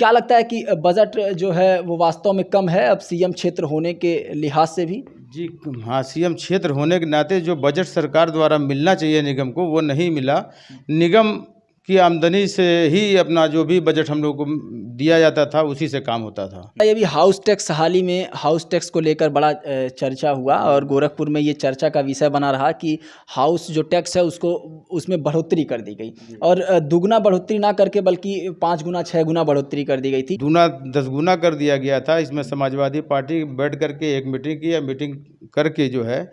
क्या लगता है कि बजट जो है वो वास्तव में कम है अब सीएम क्षेत्र होने के लिहाज से भी? जी हाँ, सीएम क्षेत्र होने के नाते जो बजट सरकार द्वारा मिलना चाहिए निगम को वो नहीं मिला। निगम की आमदनी से ही अपना जो भी बजट हम लोग को दिया जाता था उसी से काम होता था। ये भी हाउस टैक्स हाल ही में हाउस टैक्स को लेकर बड़ा चर्चा हुआ और गोरखपुर में ये चर्चा का विषय बना रहा कि हाउस जो टैक्स है उसको उसमें बढ़ोतरी कर दी गई और दुगना बढ़ोतरी ना करके बल्कि 5 गुना 6 गुना बढ़ोतरी कर दी गई थी। दूना 10 गुना कर दिया गया था। इसमें समाजवादी पार्टी बैठ करके एक मीटिंग की, मीटिंग करके जो है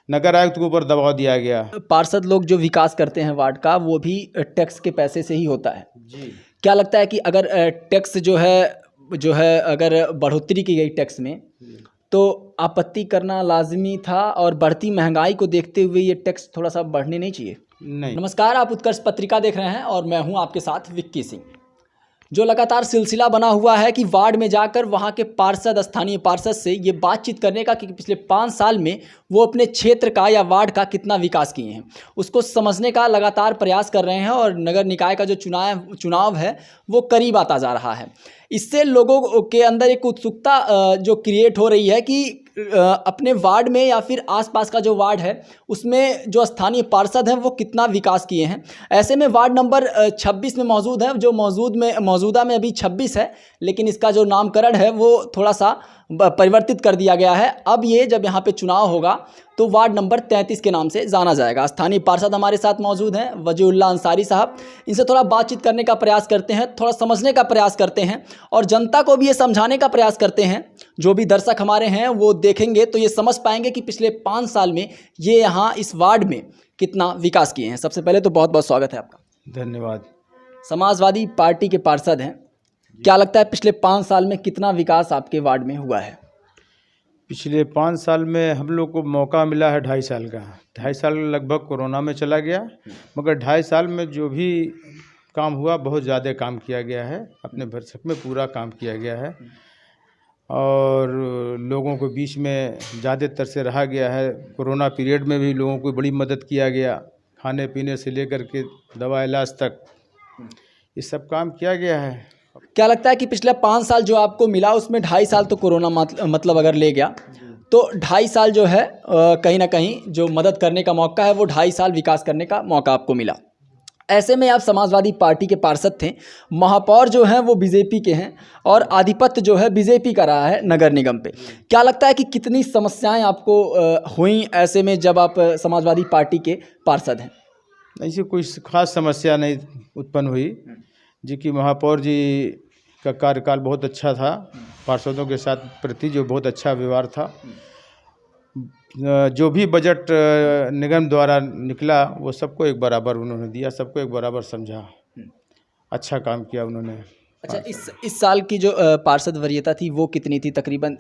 नगर आयुक्त के ऊपर दबाव दिया गया। पार्षद लोग जो विकास करते हैं वार्ड का वो भी टैक्स के पैसे से ही होता है जी। क्या लगता है कि अगर टैक्स जो है अगर बढ़ोतरी की गई टैक्स में तो आपत्ति करना लाजमी था और बढ़ती महंगाई को देखते हुए ये टैक्स थोड़ा सा बढ़ने नहीं चाहिए? नहीं। नमस्कार, आप उत्कर्ष पत्रिका देख रहे हैं और मैं हूं आपके साथ विक्की सिंह। जो लगातार सिलसिला बना हुआ है कि वार्ड में जाकर वहां के पार्षद स्थानीय पार्षद से ये बातचीत करने का कि पिछले 5 साल में वो अपने क्षेत्र का या वार्ड का कितना विकास किए हैं उसको समझने का लगातार प्रयास कर रहे हैं और नगर निकाय का जो चुनाव है वो करीब आता जा रहा है। इससे लोगों के अंदर एक उत्सुकता जो क्रिएट हो रही है कि अपने वार्ड में या फिर आसपास का जो वार्ड है उसमें जो स्थानीय पार्षद हैं वो कितना विकास किए हैं। ऐसे में वार्ड नंबर 26 में मौजूद है, जो मौजूदा में अभी 26 है, लेकिन इसका जो नामकरण है वो थोड़ा सा परिवर्तित कर दिया गया है। अब ये जब यहाँ पे चुनाव होगा तो वार्ड नंबर 33 के नाम से जाना जाएगा। स्थानीय पार्षद हमारे साथ मौजूद हैं वजीउल्लाह अंसारी साहब। इनसे थोड़ा बातचीत करने का प्रयास करते हैं, थोड़ा समझने का प्रयास करते हैं और जनता को भी ये समझाने का प्रयास करते हैं। जो भी दर्शक हमारे हैं वो देखेंगे तो ये समझ पाएंगे कि पिछले 5 साल में ये यहाँ इस वार्ड में कितना विकास किए हैं। सबसे पहले तो बहुत बहुत स्वागत है आपका। धन्यवाद। समाजवादी पार्टी के पार्षद हैं, क्या लगता है पिछले 5 साल में कितना विकास आपके वार्ड में हुआ है? पिछले 5 साल में हम लोग को मौका मिला है 2.5 साल का। 2.5 साल लगभग कोरोना में चला गया, मगर 2.5 साल में जो भी काम हुआ बहुत ज़्यादा काम किया गया है। अपने भरसक में पूरा काम किया गया है और लोगों के बीच में ज़्यादातर से रहा गया है। कोरोना पीरियड में भी लोगों को बड़ी मदद किया गया, खाने पीने से लेकर के दवा इलाज तक ये सब काम किया गया है। क्या लगता है कि पिछले 5 साल जो आपको मिला उसमें 2.5 साल तो कोरोना मतलब अगर ले गया तो 2.5 साल जो है कहीं ना कहीं जो मदद करने का मौका है वो 2.5 साल विकास करने का मौका आपको मिला। ऐसे में आप समाजवादी पार्टी के पार्षद थे, महापौर जो हैं वो बीजेपी के हैं और आधिपत्य जो है बीजेपी का रहा है नगर निगम पे। क्या लगता है कि कितनी समस्याएं आपको हुई ऐसे में जब आप समाजवादी पार्टी के पार्षद हैं? ऐसी कोई खास समस्या नहीं उत्पन्न हुई जी कि महापौर जी का कार्यकाल बहुत अच्छा था, पार्षदों के साथ प्रति जो बहुत अच्छा व्यवहार था। जो भी बजट निगम द्वारा निकला वो सबको एक बराबर उन्होंने दिया, सबको एक बराबर समझा, अच्छा काम किया उन्होंने। अच्छा, इस साल की जो पार्षद वरीयता थी वो कितनी थी? तकरीबन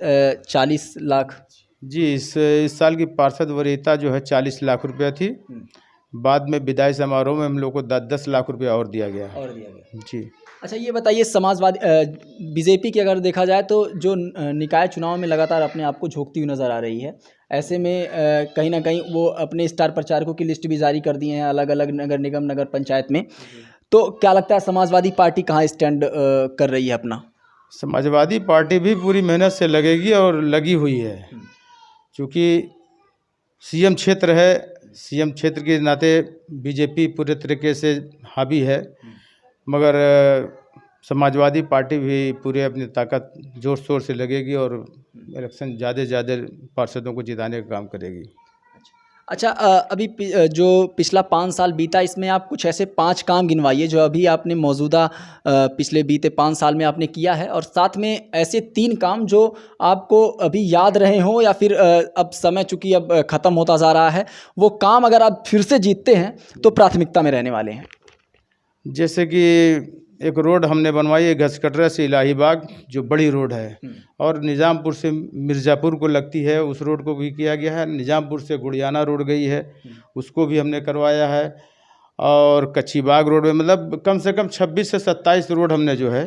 40 लाख। जी, इस साल की पार्षद वरीयता जो है 40 लाख रुपया थी। बाद में विदाई समारोह में हम लोग को 10 लाख रुपया और दिया गया जी। अच्छा, ये बताइए समाजवादी बीजेपी की अगर देखा जाए तो जो निकाय चुनाव में लगातार अपने आप को झोंकती हुई नज़र आ रही है, ऐसे में कहीं ना कहीं वो अपने स्टार प्रचारकों की लिस्ट भी जारी कर दिए हैं अलग अलग नगर निगम नगर पंचायत में। तो क्या लगता है समाजवादी पार्टी कहाँ स्टैंड कर रही है अपना? समाजवादी पार्टी भी पूरी मेहनत से लगेगी और लगी हुई है, क्योंकि सीएम क्षेत्र है। सीएम क्षेत्र के नाते बीजेपी पूरे तरीके से हावी है, मगर समाजवादी पार्टी भी पूरे अपनी ताकत जोर शोर से लगेगी और इलेक्शन ज़्यादा पार्षदों को जिताने का काम करेगी। अच्छा, अभी जो पिछला 5 साल बीता इसमें आप कुछ ऐसे 5 काम गिनवाइए जो अभी आपने मौजूदा पिछले बीते 5 साल में आपने किया है और साथ में ऐसे 3 काम जो आपको अभी याद रहे हों या फिर अब समय चूँकि अब ख़त्म होता जा रहा है, वो काम अगर आप फिर से जीतते हैं तो प्राथमिकता में रहने वाले हैं। जैसे कि एक रोड हमने बनवाई है घसकटरा से इलाहीबाग, जो बड़ी रोड है, और निज़ामपुर से मिर्ज़ापुर को लगती है उस रोड को भी किया गया है। निज़ामपुर से गुड़ियाना रोड गई है उसको भी हमने करवाया है और कच्ची बाग रोड में मतलब कम से कम 26 से 27 रोड हमने जो है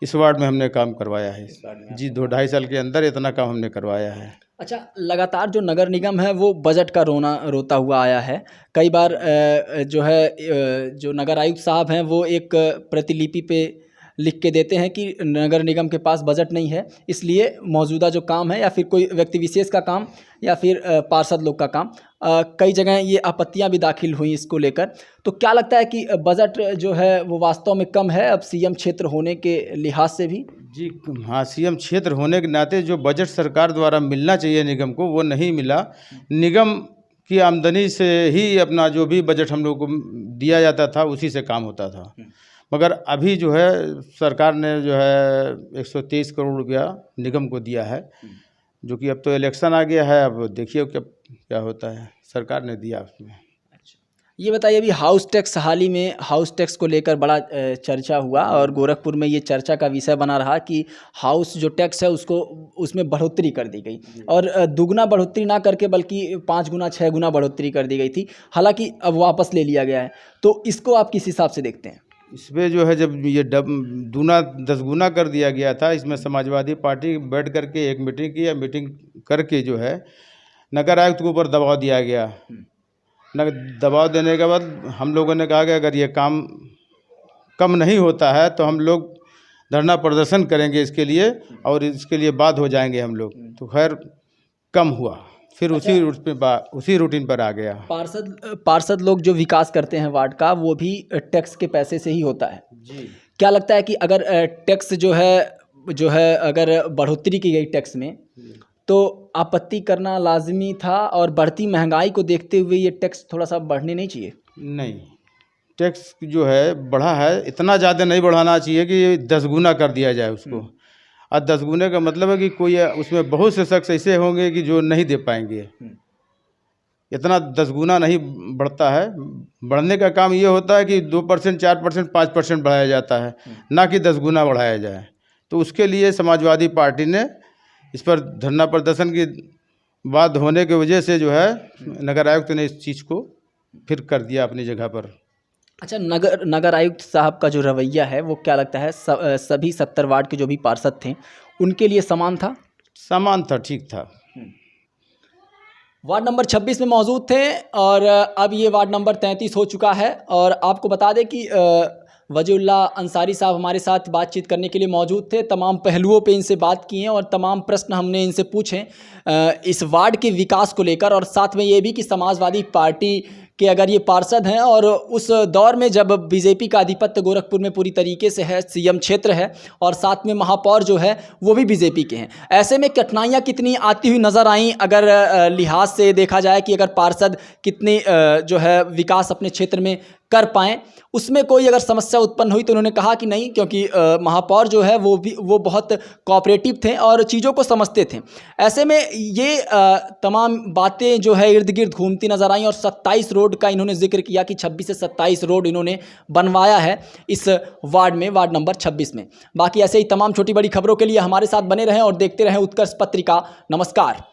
इस वार्ड में हमने काम करवाया है जी। 2-2.5 साल के अंदर इतना काम हमने करवाया है। अच्छा, लगातार जो नगर निगम है वो बजट का रोता हुआ आया है। कई बार जो नगर आयुक्त साहब हैं वो एक प्रतिलिपि पे लिख के देते हैं कि नगर निगम के पास बजट नहीं है, इसलिए मौजूदा जो काम है या फिर कोई व्यक्ति विशेष का काम या फिर पार्षद लोग का काम, कई जगह ये आपत्तियां भी दाखिल हुई इसको लेकर। तो क्या लगता है कि बजट जो है वो वास्तव में कम है अब सीएम क्षेत्र होने के लिहाज से भी? जी हाँ, सीएम क्षेत्र होने के नाते जो बजट सरकार द्वारा मिलना चाहिए निगम को वो नहीं मिला। निगम की आमदनी से ही अपना जो भी बजट हम लोग को दिया जाता था उसी से काम होता था। मगर अभी जो है सरकार ने जो है 123 करोड़ रुपया निगम को दिया है, जो कि अब तो इलेक्शन आ गया है, अब देखिए क्या होता है। सरकार ने दिया उसमें। ये बताइए, अभी हाउस टैक्स हाल ही में हाउस टैक्स को लेकर बड़ा चर्चा हुआ और गोरखपुर में ये चर्चा का विषय बना रहा कि हाउस जो टैक्स है उसमें बढ़ोतरी कर दी गई और दुगना बढ़ोतरी ना करके बल्कि 5 गुना 6 गुना बढ़ोतरी कर दी गई थी। हालांकि अब वापस ले लिया गया है, तो इसको आप किस हिसाब से देखते हैं? इसमें जो है जब ये दूना 10 गुना कर दिया गया था, इसमें समाजवादी पार्टी बैठ करके एक मीटिंग की, मीटिंग करके जो है नगर आयुक्त के ऊपर दबाव दिया गया। दबाव देने के बाद हम लोगों ने कहा कि अगर ये काम कम नहीं होता है तो हम लोग धरना प्रदर्शन करेंगे इसके लिए, और इसके लिए बात हो जाएंगे हम लोग। तो खैर कम हुआ, फिर उसी रूटीन पर आ गया। पार्षद लोग जो विकास करते हैं वार्ड का, वो भी टैक्स के पैसे से ही होता है जी। क्या लगता है कि अगर टैक्स जो है अगर बढ़ोतरी की गई टैक्स में, तो आपत्ति करना लाजमी था, और बढ़ती महंगाई को देखते हुए ये टैक्स थोड़ा सा बढ़ने नहीं चाहिए? नहीं, टैक्स जो है बढ़ा है, इतना ज़्यादा नहीं बढ़ाना चाहिए कि 10 गुना कर दिया जाए उसको। और 10 गुने का मतलब है कि कोई उसमें बहुत से शख्स ऐसे होंगे कि जो नहीं दे पाएंगे। इतना 10 गुना नहीं बढ़ता है। बढ़ने का काम ये होता है कि 2%, 4%, 5% बढ़ाया जाता है, ना कि 10 गुना बढ़ाया जाए। तो उसके लिए समाजवादी पार्टी ने इस पर धरना प्रदर्शन की बात होने की वजह से जो है नगर आयुक्त ने इस चीज़ को फिर कर दिया अपनी जगह पर। अच्छा, नगर आयुक्त साहब का जो रवैया है वो क्या लगता है, सभी 70 वार्ड के जो भी पार्षद थे उनके लिए समान था? समान था, ठीक था। वार्ड नंबर 26 में मौजूद थे और अब ये वार्ड नंबर 33 हो चुका है। और आपको बता दें कि वजीउल्लाह अंसारी साहब हमारे साथ बातचीत करने के लिए मौजूद थे। तमाम पहलुओं पे इनसे बात की है और तमाम प्रश्न हमने इनसे पूछे इस वार्ड के विकास को लेकर, और साथ में ये भी कि समाजवादी पार्टी कि अगर ये पार्षद हैं और उस दौर में जब बीजेपी का आधिपत्य गोरखपुर में पूरी तरीके से है, सीएम क्षेत्र है और साथ में महापौर जो है वो भी बीजेपी के हैं, ऐसे में कठिनाइयाँ कितनी आती हुई नज़र आईं अगर लिहाज से देखा जाए कि अगर पार्षद कितनी जो है विकास अपने क्षेत्र में कर पाएँ, उसमें कोई अगर समस्या उत्पन्न हुई? तो उन्होंने कहा कि नहीं, क्योंकि महापौर जो है वो बहुत कोऑपरेटिव थे और चीज़ों को समझते थे। ऐसे में ये तमाम बातें जो है इर्द गिर्द घूमती नज़र आई और 27 रोड का इन्होंने जिक्र किया कि 26 से 27 रोड इन्होंने बनवाया है इस वार्ड में, वार्ड नंबर 26 में। बाकी ऐसे ही तमाम छोटी बड़ी खबरों के लिए हमारे साथ बने रहें और देखते रहें उत्कर्ष पत्रिका। नमस्कार।